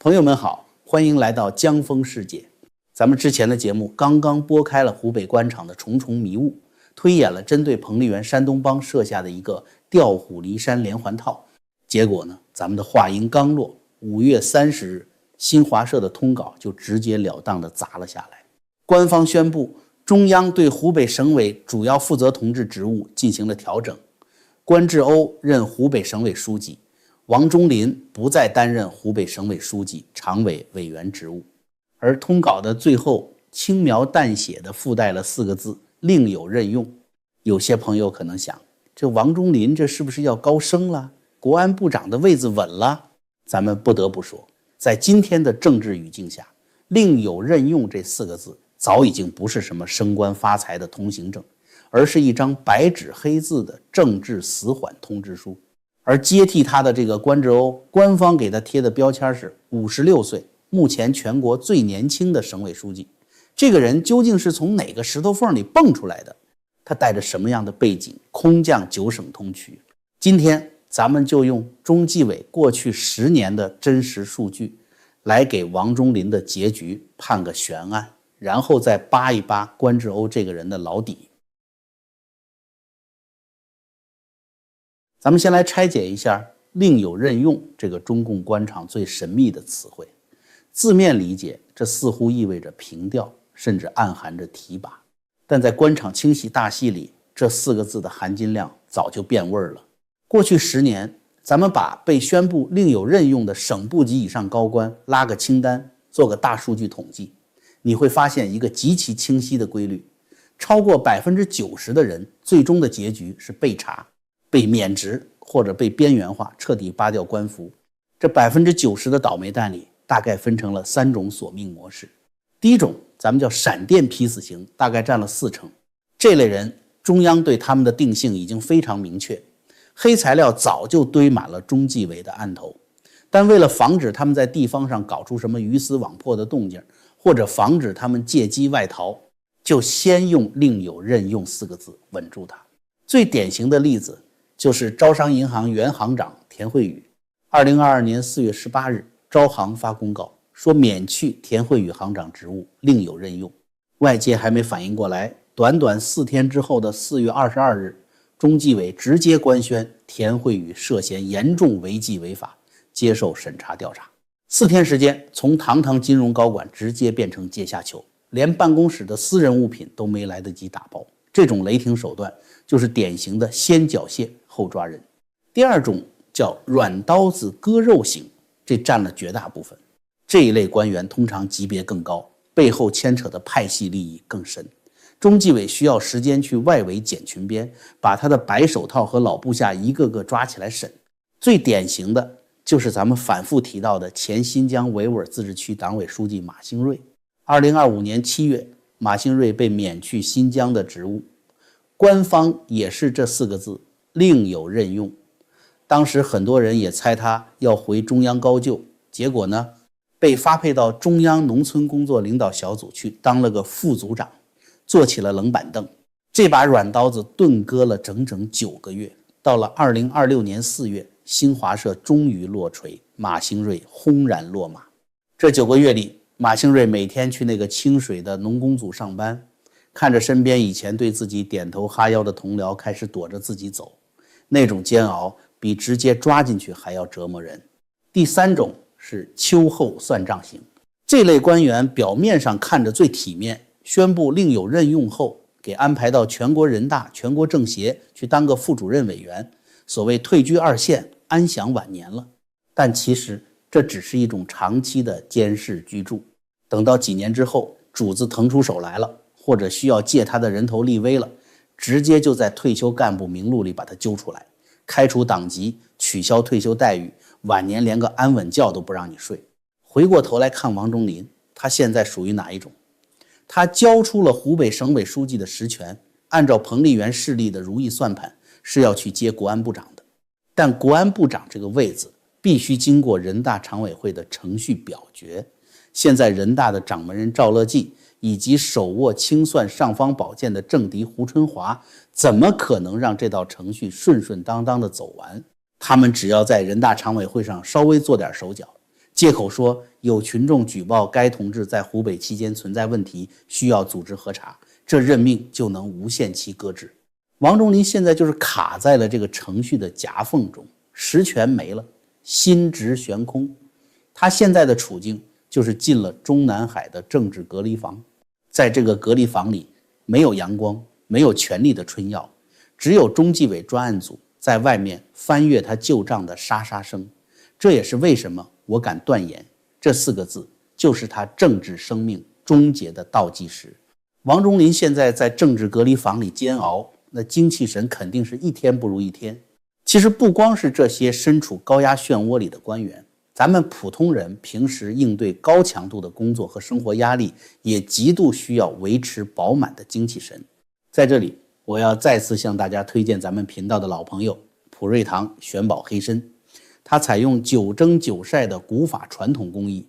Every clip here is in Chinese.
朋友们好，欢迎来到江峰世界。咱们之前的节目刚刚拨开了湖北官场的重重迷雾，推演了针对彭丽媛山东帮设下的一个调虎离山连环套。结果呢，咱们的话音刚落，5月30日，新华社的通稿就直截了当地砸了下来。官方宣布，中央对湖北省委主要负责同志职务进行了调整，关志欧任湖北省委书记，王忠林不再担任湖北省委书记、常委委员职务。而通稿的最后轻描淡写地附带了4个字：另有任用。有些朋友可能想，这王忠林这是不是要高升了？国安部长的位子稳了？咱们不得不说，在今天的政治语境下，另有任用这4个字早已经不是什么升官发财的通行证，而是一张白纸黑字的政治死缓通知书。而接替他的这个关志欧，官方给他贴的标签是56岁，目前全国最年轻的省委书记。这个人究竟是从哪个石头缝里蹦出来的？他带着什么样的背景？空降9省通衢。今天咱们就用中纪委过去10年的真实数据来给王忠林的结局判个悬案，然后再扒一扒关志欧这个人的老底。咱们先来拆解一下另有任用这个中共官场最神秘的词汇。字面理解，这似乎意味着平调，甚至暗含着提拔。但在官场清洗大戏里，这4个字的含金量早就变味了。过去10年，咱们把被宣布另有任用的省部级以上高官拉个清单，做个大数据统计，你会发现一个极其清晰的规律：超过90%的人最终的结局是被查、被免职或者被边缘化，彻底扒掉官服。这90%的倒霉蛋里，大概分成了3种索命模式。第一种咱们叫闪电批死刑，大概占了40%。这类人中央对他们的定性已经非常明确，黑材料早就堆满了中纪委的案头。但为了防止他们在地方上搞出什么鱼死网破的动静，或者防止他们借机外逃，就先用另有任用4个字稳住他。最典型的例子就是招商银行原行长田慧宇。2022年4月18日，招行发公告说免去田慧宇行长职务，另有任用。外界还没反应过来，短短4天之后的4月22日，中纪委直接官宣田慧宇涉嫌严重违纪违法，接受审查调查。4天时间，从堂堂金融高管直接变成阶下囚，连办公室的私人物品都没来得及打包。这种雷霆手段就是典型的先缴械后抓人。第二种叫软刀子割肉型，这占了绝大部分。这一类官员通常级别更高，背后牵扯的派系利益更深。中纪委需要时间去外围剪裙边，把他的白手套和老部下一个个抓起来审。最典型的就是咱们反复提到的前新疆维吾尔自治区党委书记马兴瑞。2025年7月，马兴瑞被免去新疆的职务，官方也是这4个字，另有任用。当时很多人也猜他要回中央高就，结果呢，被发配到中央农村工作领导小组去当了个副组长，坐起了冷板凳。这把软刀子钝割了整整9个月。到了2026年4月，新华社终于落锤，马兴瑞轰然落马。这9个月里，马兴瑞每天去那个清水的农工组上班，看着身边以前对自己点头哈腰的同僚开始躲着自己走，那种煎熬比直接抓进去还要折磨人。第3种是秋后算账型。这类官员表面上看着最体面，宣布另有任用后，给安排到全国人大、全国政协去当个副主任委员，所谓退居2线，安享晚年了。但其实这只是一种长期的监视居住，等到几年之后，主子腾出手来了，或者需要借他的人头立威了，直接就在退休干部名录里把他揪出来，开除党籍，取消退休待遇，晚年连个安稳觉都不让你睡。回过头来看王忠林，他现在属于哪一种？他交出了湖北省委书记的实权，按照彭丽媛势力的如意算盘，是要去接国安部长的。但国安部长这个位子必须经过人大常委会的程序表决。现在人大的掌门人赵乐际以及手握清算尚方宝剑的政敌胡春华，怎么可能让这道程序顺顺当当的走完？他们只要在人大常委会上稍微做点手脚，借口说有群众举报该同志在湖北期间存在问题，需要组织核查，这任命就能无限期搁置。王忠林现在就是卡在了这个程序的夹缝中，实权没了，心职悬空。他现在的处境就是进了中南海的政治隔离房，在这个隔离房里没有阳光，没有权力的春药，只有中纪委专案组在外面翻阅他旧账的沙沙声。这也是为什么我敢断言，这4个字就是他政治生命终结的倒计时。王忠林现在在政治隔离房里煎熬，那精气神肯定是一天不如一天。其实不光是这些身处高压漩涡里的官员，咱们普通人平时应对高强度的工作和生活压力，也极度需要维持饱满的精气神。在这里，我要再次向大家推荐咱们频道的老朋友普瑞堂玄宝黑参。它采用9蒸9晒的古法传统工艺，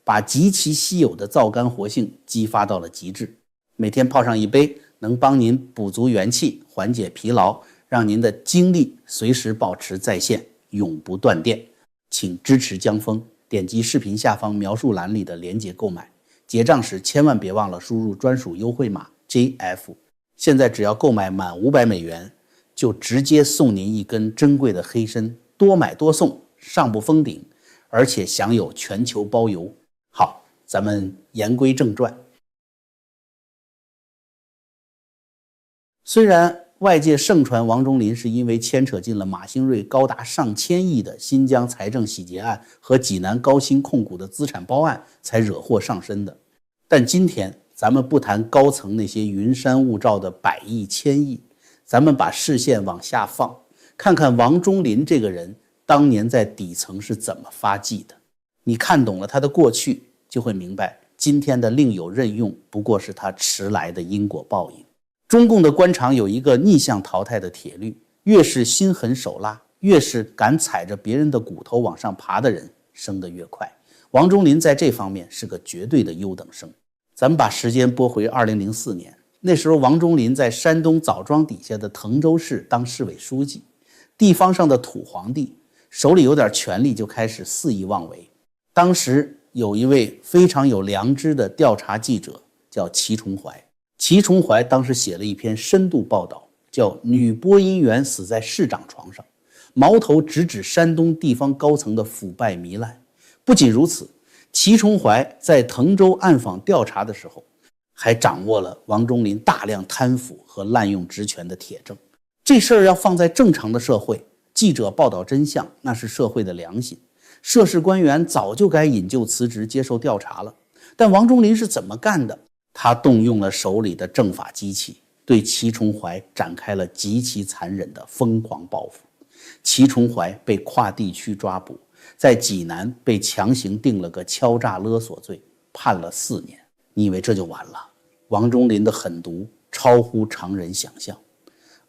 把极其稀有的皂苷活性激发到了极致。每天泡上一杯，能帮您补足元气，缓解疲劳，让您的精力随时保持在线，永不断电。请支持江峰，点击视频下方描述栏里的链接购买。结账时千万别忘了输入专属优惠码 JF。现在只要购买满500美元，就直接送您一根珍贵的黑参，多买多送，上不封顶，而且享有全球包邮。好，咱们言归正传。虽然外界盛传王忠林是因为牵扯进了马兴瑞高达上千亿的新疆财政洗劫案和济南高新控股的资产包案才惹祸上身的，但今天咱们不谈高层那些云山雾罩的百亿千亿，咱们把视线往下放，看看王忠林这个人当年在底层是怎么发迹的。你看懂了他的过去，就会明白今天的另有任用不过是他迟来的因果报应。中共的官场有一个逆向淘汰的铁律，越是心狠手辣，越是敢踩着别人的骨头往上爬的人，升得越快。王忠林在这方面是个绝对的优等生。咱们把时间拨回2004年，那时候王忠林在山东枣庄底下的滕州市当市委书记，地方上的土皇帝手里有点权力，就开始肆意妄为。当时有一位非常有良知的调查记者叫祁崇怀，祁崇怀当时写了一篇深度报道，叫《女播音员死在市长床上》，矛头直指山东地方高层的腐败糜烂。不仅如此，祁崇怀在滕州暗访调查的时候，还掌握了王忠林大量贪腐和滥用职权的铁证。这事儿要放在正常的社会，记者报道真相，那是社会的良心，涉事官员早就该引咎辞职接受调查了。但王忠林是怎么干的？他动用了手里的政法机器，对祁崇怀展开了极其残忍的疯狂报复。祁崇怀被跨地区抓捕，在济南被强行定了个敲诈勒索罪，判了4年。你以为这就完了？王忠林的狠毒超乎常人想象。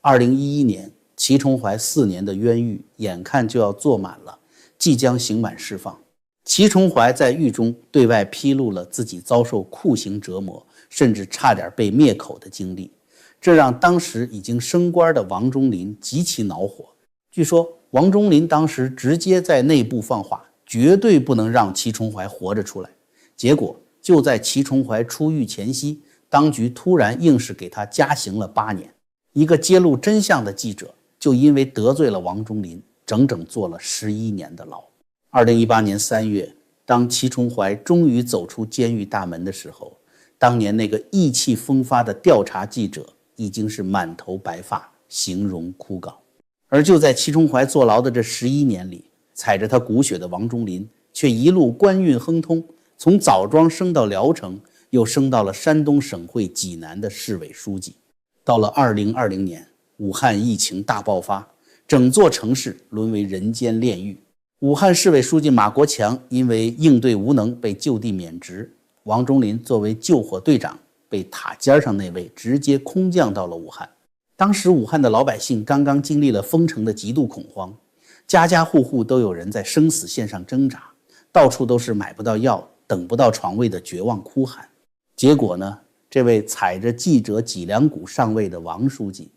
2011年，祁崇怀4年的冤狱眼看就要坐满了，即将刑满释放。祁崇怀在狱中对外披露了自己遭受酷刑折磨，甚至差点被灭口的经历，这让当时已经升官的王忠林极其恼火。据说王忠林当时直接在内部放话，绝对不能让祁崇怀活着出来。结果就在祁崇怀出狱前夕，当局突然硬是给他加刑了8年。一个揭露真相的记者就因为得罪了王忠林，整整坐了11年的牢。2018年3月，当祁崇怀终于走出监狱大门的时候，当年那个意气风发的调查记者已经是满头白发，形容枯槁。而就在祁崇怀坐牢的这11年里，踩着他骨血的王忠林却一路官运亨通，从枣庄升到聊城，又升到了山东省会济南的市委书记。到了2020年，武汉疫情大爆发，整座城市沦为人间炼狱。武汉市委书记马国强因为应对无能被就地免职，王忠林作为救火队长被塔尖上那位直接空降到了武汉。当时武汉的老百姓刚刚经历了封城的极度恐慌，家家户户都有人在生死线上挣扎，到处都是买不到药、等不到床位的绝望哭喊。结果呢，这位踩着记者脊梁骨上位的王书记，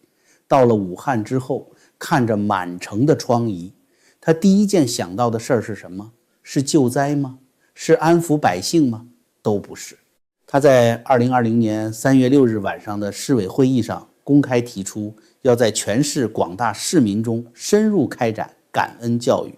到了武汉之后，看着满城的疮痍，他第一件想到的事儿是什么？是救灾吗？是安抚百姓吗？都不是。他在2020年3月6日晚上的市委会议上公开提出，要在全市广大市民中深入开展感恩教育，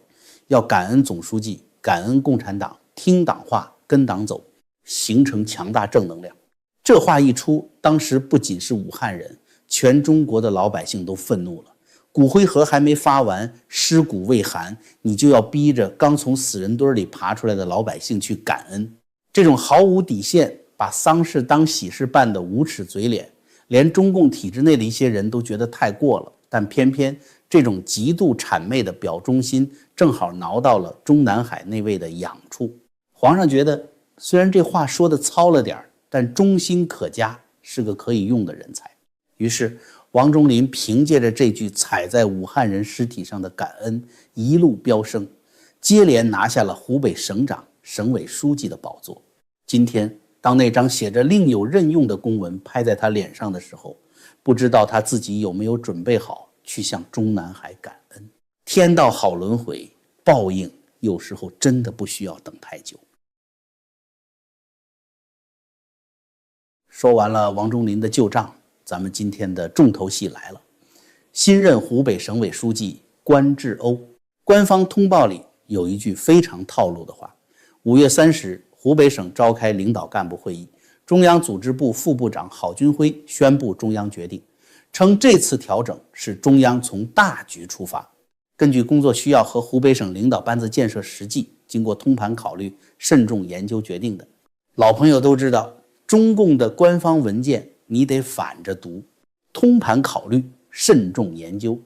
要感恩总书记，感恩共产党，听党话，跟党走，形成强大正能量。这话一出，当时不仅是武汉人，全中国的老百姓都愤怒了。骨灰盒还没发完，尸骨未寒，你就要逼着刚从死人堆里爬出来的老百姓去感恩。这种毫无底线，把丧事当喜事办的无耻嘴脸，连中共体制内的一些人都觉得太过了。但偏偏这种极度谄媚的表忠心，正好挠到了中南海那位的痒处。皇上觉得，虽然这话说的糙了点，但忠心可嘉，是个可以用的人才。于是王忠林凭借着这句踩在武汉人尸体上的感恩，一路飙升，接连拿下了湖北省长、省委书记的宝座。今天当那张写着另有任用的公文拍在他脸上的时候，不知道他自己有没有准备好去向中南海感恩。天道好轮回，报应有时候真的不需要等太久。说完了王忠林的旧账，咱们今天的重头戏来了。新任湖北省委书记关志欧，官方通报里有一句非常套路的话：5月30日，湖北省召开领导干部会议，中央组织部副部长郝军辉宣布中央决定，称这次调整是中央从大局出发，根据工作需要和湖北省领导班子建设实际，经过通盘考虑、慎重研究决定的。老朋友都知道，中共的官方文件你得反着读，通盘考虑，慎重研究。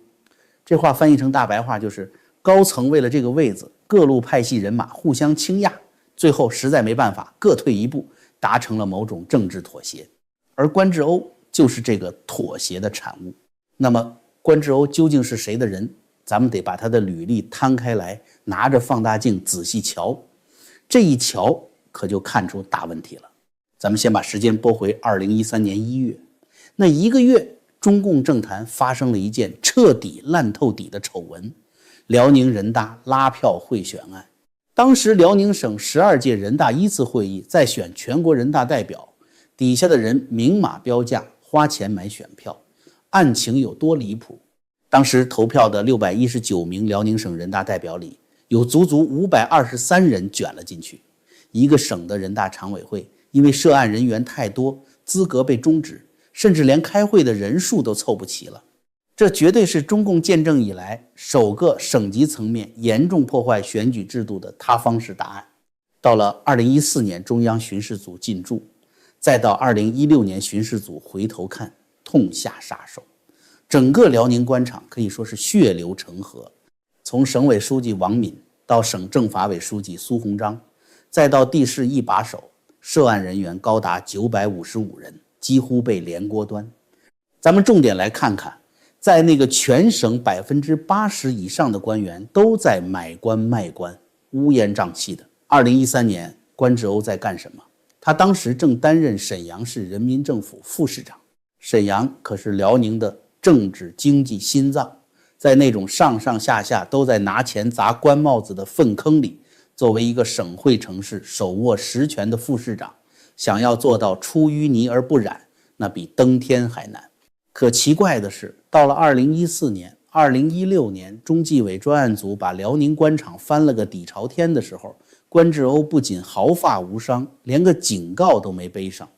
这话翻译成大白话就是，高层为了这个位子，各路派系人马互相倾轧，最后实在没办法，各退一步，达成了某种政治妥协。而关志欧就是这个妥协的产物。那么关志欧究竟是谁的人？咱们得把他的履历摊开来，拿着放大镜仔细瞧。这一瞧可就看出大问题了。咱们先把时间拨回2013年1月，那1个月，中共政坛发生了一件彻底烂透底的丑闻——辽宁人大拉票贿选案。当时辽宁省12届人大1次会议在选全国人大代表，底下的人明码标价花钱买选票，案情有多离谱？当时投票的619名辽宁省人大代表里，有足足523人卷了进去。一个省的人大常委会因为涉案人员太多，资格被终止，甚至连开会的人数都凑不齐了。这绝对是中共建政以来首个省级层面严重破坏选举制度的塌方式大案。到了2014年中央巡视组进驻，再到2016年巡视组回头看，痛下杀手。整个辽宁官场可以说是血流成河，从省委书记王敏到省政法委书记苏鸿章，再到地市一把手，涉案人员高达955人，几乎被连锅端。咱们重点来看看，在那个全省80%以上的官员都在买官卖官，乌烟瘴气的。2013年，关志欧在干什么？他当时正担任沈阳市人民政府副市长。沈阳可是辽宁的政治经济心脏，在那种上上下下都在拿钱砸官帽子的粪坑里，作为一个省会城市手握实权的副市长，想要做到出淤泥而不染，那比登天还难。可奇怪的是，到了2014年、2016年，中纪委专案组把辽宁官场翻了个底朝天的时候，关志欧不仅毫发无伤，连个警告都没背上，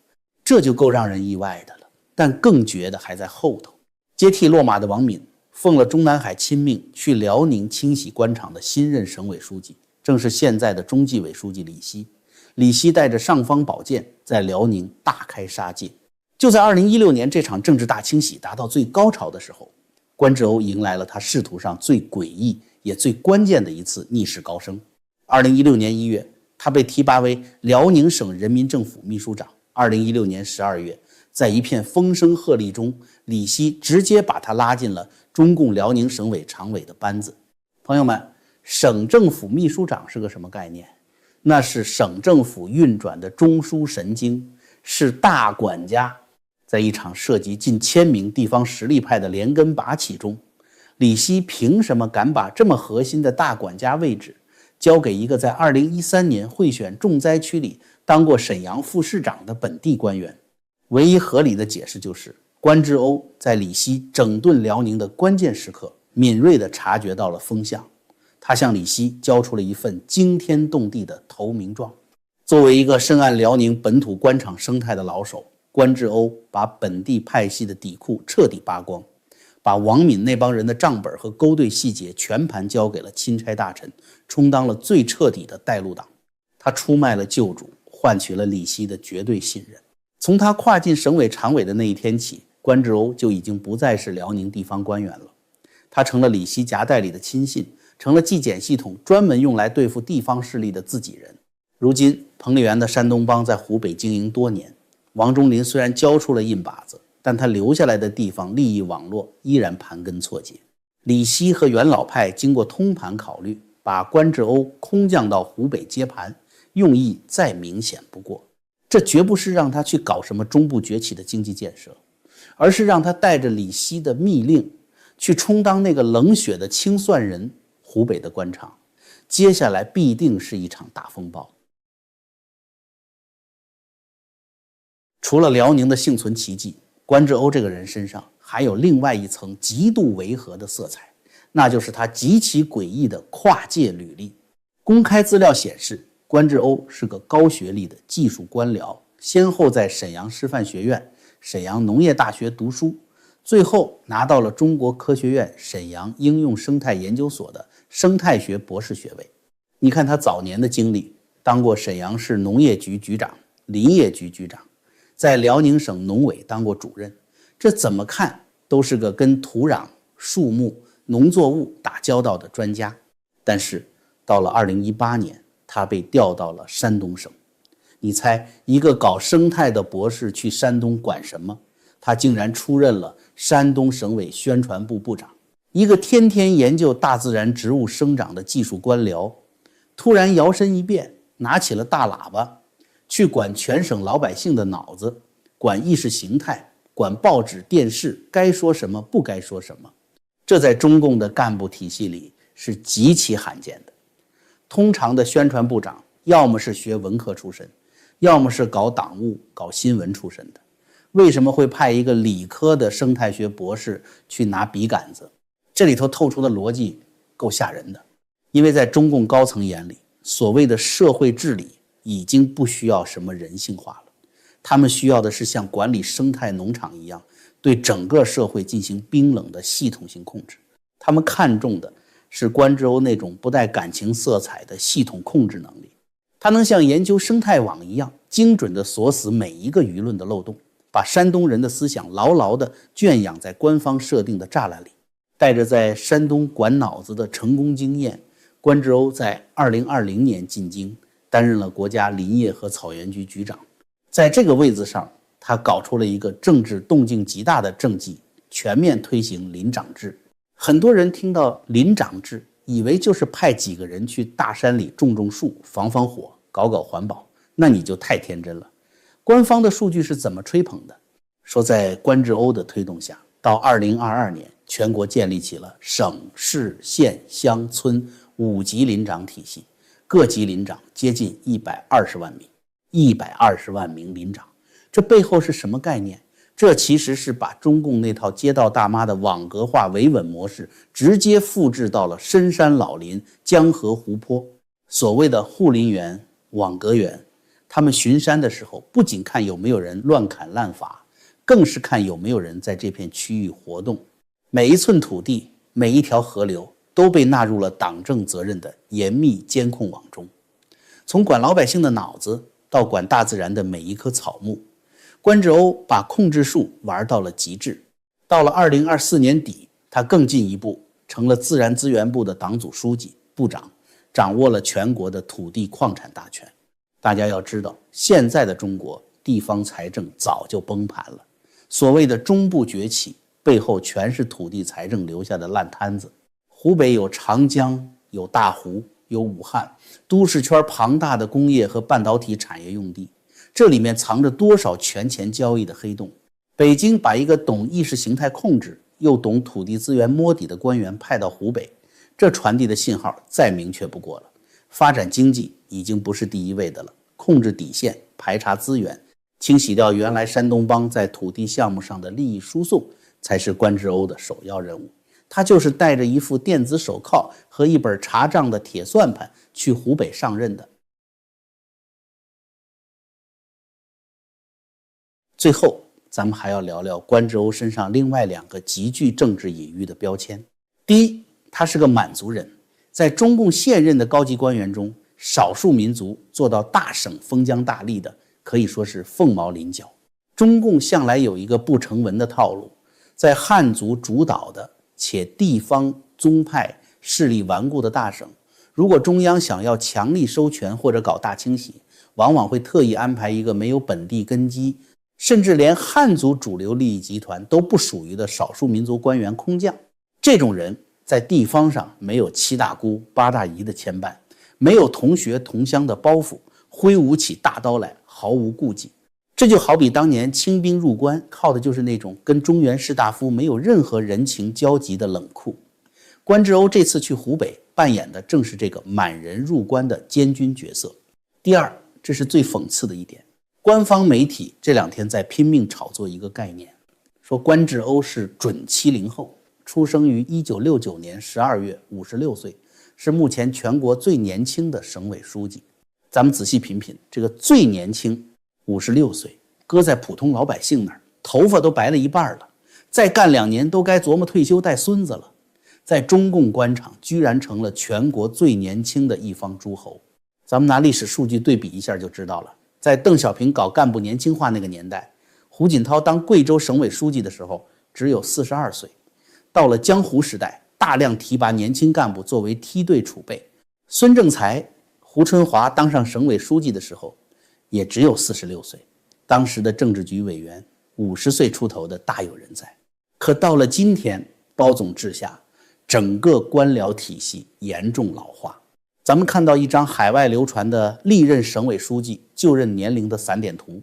这就够让人意外的了。但更绝的还在后头。接替落马的王敏奉了中南海亲命，去辽宁清洗官场的新任省委书记，正是现在的中纪委书记李希。李希带着尚方宝剑在辽宁大开杀戒。就在2016年这场政治大清洗达到最高潮的时候，关志欧迎来了他仕途上最诡异也最关键的一次逆势高升。2016年1月，他被提拔为辽宁省人民政府秘书长。2016年12月，在一片风声鹤唳中，李希直接把他拉进了中共辽宁省委常委的班子。朋友们，省政府秘书长是个什么概念？那是省政府运转的中枢神经，是大管家。在一场涉及近1000名地方实力派的连根拔起中，李希凭什么敢把这么核心的大管家位置交给一个在2013年贿选重灾区里当过沈阳副市长的本地官员。唯一合理的解释就是，关之欧在李希整顿辽宁的关键时刻，敏锐地察觉到了风向，他向李希交出了一份惊天动地的投名状。作为一个深谙辽宁本土官场生态的老手，关之欧把本地派系的底裤彻底扒光，把王敏那帮人的账本和勾兑细节全盘交给了钦差大臣，充当了最彻底的带路党。他出卖了旧主，换取了李希的绝对信任。从他跨进省委常委的那一天起，关之欧就已经不再是辽宁地方官员了，他成了李希夹带里的亲信，成了纪检系统专门用来对付地方势力的自己人。如今彭丽媛的山东帮在湖北经营多年，王忠林虽然交出了印把子，但他留下来的地方利益网络依然盘根错节。李希和元老派经过通盘考虑，把关之欧空降到湖北接盘，用意再明显不过。这绝不是让他去搞什么中部崛起的经济建设，而是让他带着李希的密令去充当那个冷血的清算人。湖北的官场接下来必定是一场大风暴。除了辽宁的幸存奇迹，关之欧这个人身上还有另外一层极度违和的色彩，那就是他极其诡异的跨界履历。公开资料显示，关之欧是个高学历的技术官僚，先后在沈阳师范学院、沈阳农业大学读书，最后拿到了中国科学院沈阳应用生态研究所的生态学博士学位。你看他早年的经历，当过沈阳市农业局局长、林业局局长，在辽宁省农委当过主任，这怎么看都是个跟土壤、树木、农作物打交道的专家。但是到了2018年，他被调到了山东省。你猜一个搞生态的博士去山东管什么？他竟然出任了山东省委宣传部部长。一个天天研究大自然植物生长的技术官僚，突然摇身一变，拿起了大喇叭，去管全省老百姓的脑子，管意识形态，管报纸电视该说什么不该说什么。这在中共的干部体系里是极其罕见的。通常的宣传部长要么是学文科出身，要么是搞党务搞新闻出身的，为什么会派一个理科的生态学博士去拿笔杆子？这里头透出的逻辑够吓人的。因为在中共高层眼里，所谓的社会治理已经不需要什么人性化了，他们需要的是像管理生态农场一样，对整个社会进行冰冷的系统性控制。他们看重的是关之欧那种不带感情色彩的系统控制能力，他能像研究生态网一样，精准地锁死每一个舆论的漏洞，把山东人的思想牢牢地圈养在官方设定的栅栏里。带着在山东管脑子的成功经验，关之欧在2020年进京，担任了国家林业和草原局局长。在这个位子上，他搞出了一个政治动静极大的政绩，全面推行林长制。很多人听到林长制，以为就是派几个人去大山里种种树、防防火、搞搞环保，那你就太天真了。官方的数据是怎么吹捧的？说在关之欧的推动下，到2022年，全国建立起了省、市、县、乡、村5级林长体系，各级林长接近120万名，120万名林长，这背后是什么概念？这其实是把中共那套街道大妈的网格化维稳模式直接复制到了深山老林、江河湖泊。所谓的护林员、网格员，他们巡山的时候，不仅看有没有人乱砍滥伐，更是看有没有人在这片区域活动。每一寸土地，每一条河流都被纳入了党政责任的严密监控网中。从管老百姓的脑子到管大自然的每一棵草木，关之欧把控制术玩到了极致。到了2024年底，他更进一步成了自然资源部的党组书记、部长，掌握了全国的土地矿产大权。大家要知道，现在的中国地方财政早就崩盘了，所谓的中部崛起背后全是土地财政留下的烂摊子。湖北有长江，有大湖，有武汉，都市圈庞大的工业和半导体产业用地，这里面藏着多少权钱交易的黑洞。北京把一个懂意识形态控制又懂土地资源摸底的官员派到湖北，这传递的信号再明确不过了。发展经济已经不是第一位的了，控制底线，排查资源，清洗掉原来山东帮在土地项目上的利益输送，才是关志欧的首要任务。他就是带着一副电子手铐和一本查账的铁算盘去湖北上任的。最后咱们还要聊聊关志欧身上另外2个极具政治隐喻的标签。第一，他是个满族人，在中共现任的高级官员中，少数民族做到大省封疆大吏的可以说是凤毛麟角。中共向来有一个不成文的套路，在汉族主导的且地方宗派势力顽固的大省，如果中央想要强力收权或者搞大清洗，往往会特意安排一个没有本地根基，甚至连汉族主流利益集团都不属于的少数民族官员空降。这种人在地方上没有七大姑八大姨的牵绊，没有同学同乡的包袱，挥舞起大刀来毫无顾忌。这就好比当年清兵入关，靠的就是那种跟中原士大夫没有任何人情交集的冷酷。关志欧这次去湖北扮演的正是这个满人入关的监军角色。第二，这是最讽刺的一点，官方媒体这2天在拼命炒作一个概念，说关志欧是准70后，出生于1969年12月，56岁，是目前全国最年轻的省委书记。咱们仔细品品，这个最年轻56岁，搁在普通老百姓那儿，头发都白了一半了，再干2年都该琢磨退休带孙子了。在中共官场居然成了全国最年轻的一方诸侯。咱们拿历史数据对比一下就知道了，在邓小平搞干部年轻化那个年代，胡锦涛当贵州省委书记的时候只有42岁。到了江湖时代，大量提拔年轻干部作为梯队储备。孙政才、胡春华当上省委书记的时候也只有46岁，当时的政治局委员50岁出头的大有人在。可到了今天，包总治下，整个官僚体系严重老化。咱们看到一张海外流传的历任省委书记就任年龄的散点图，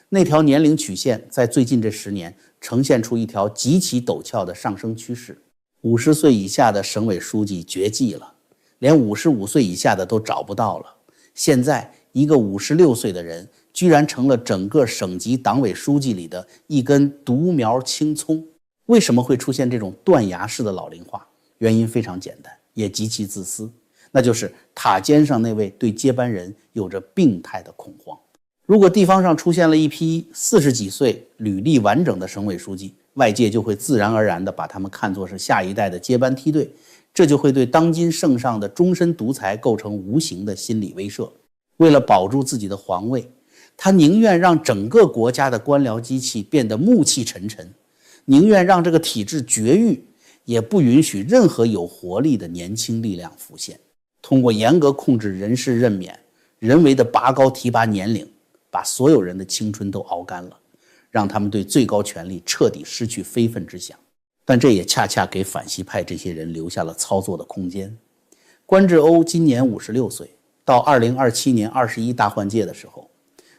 那条年龄曲线在最近这10年呈现出一条极其陡峭的上升趋势。50岁以下的省委书记绝迹了，连55岁以下的都找不到了。现在一个56岁的人居然成了整个省级党委书记里的一根独苗青葱。为什么会出现这种断崖式的老龄化？原因非常简单，也极其自私，那就是塔尖上那位对接班人有着病态的恐慌。如果地方上出现了一批40几岁履历完整的省委书记，外界就会自然而然地把他们看作是下一代的接班梯队，这就会对当今圣上的终身独裁构成无形的心理威慑。为了保住自己的皇位，他宁愿让整个国家的官僚机器变得暮气沉沉，宁愿让这个体制绝育，也不允许任何有活力的年轻力量浮现。通过严格控制人事任免，人为的拔高提拔年龄，把所有人的青春都熬干了，让他们对最高权力彻底失去非分之想。但这也恰恰给反西派这些人留下了操作的空间。关志欧今年56岁，到2027年21大换届的时候，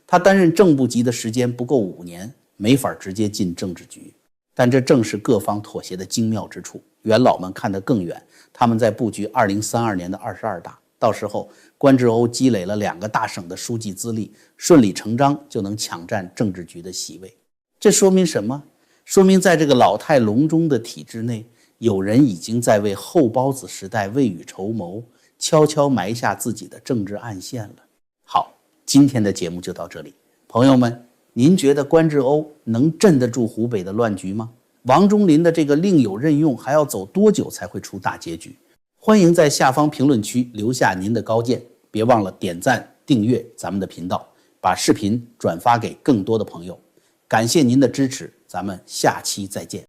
他担任正部级的时间不够5年，没法直接进政治局。但这正是各方妥协的精妙之处。元老们看得更远，他们在布局2032年的22大，到时候关志欧积累了2个大省的书记资历，顺理成章就能抢占政治局的席位。这说明什么？说明在这个老态龙钟的体制内，有人已经在为后包子时代未雨绸缪，悄悄埋下自己的政治暗线了。好，今天的节目就到这里。朋友们，您觉得关志欧能镇得住湖北的乱局吗？王忠林的这个另有任用还要走多久才会出大结局？欢迎在下方评论区留下您的高见，别忘了点赞订阅咱们的频道，把视频转发给更多的朋友。感谢您的支持，咱们下期再见。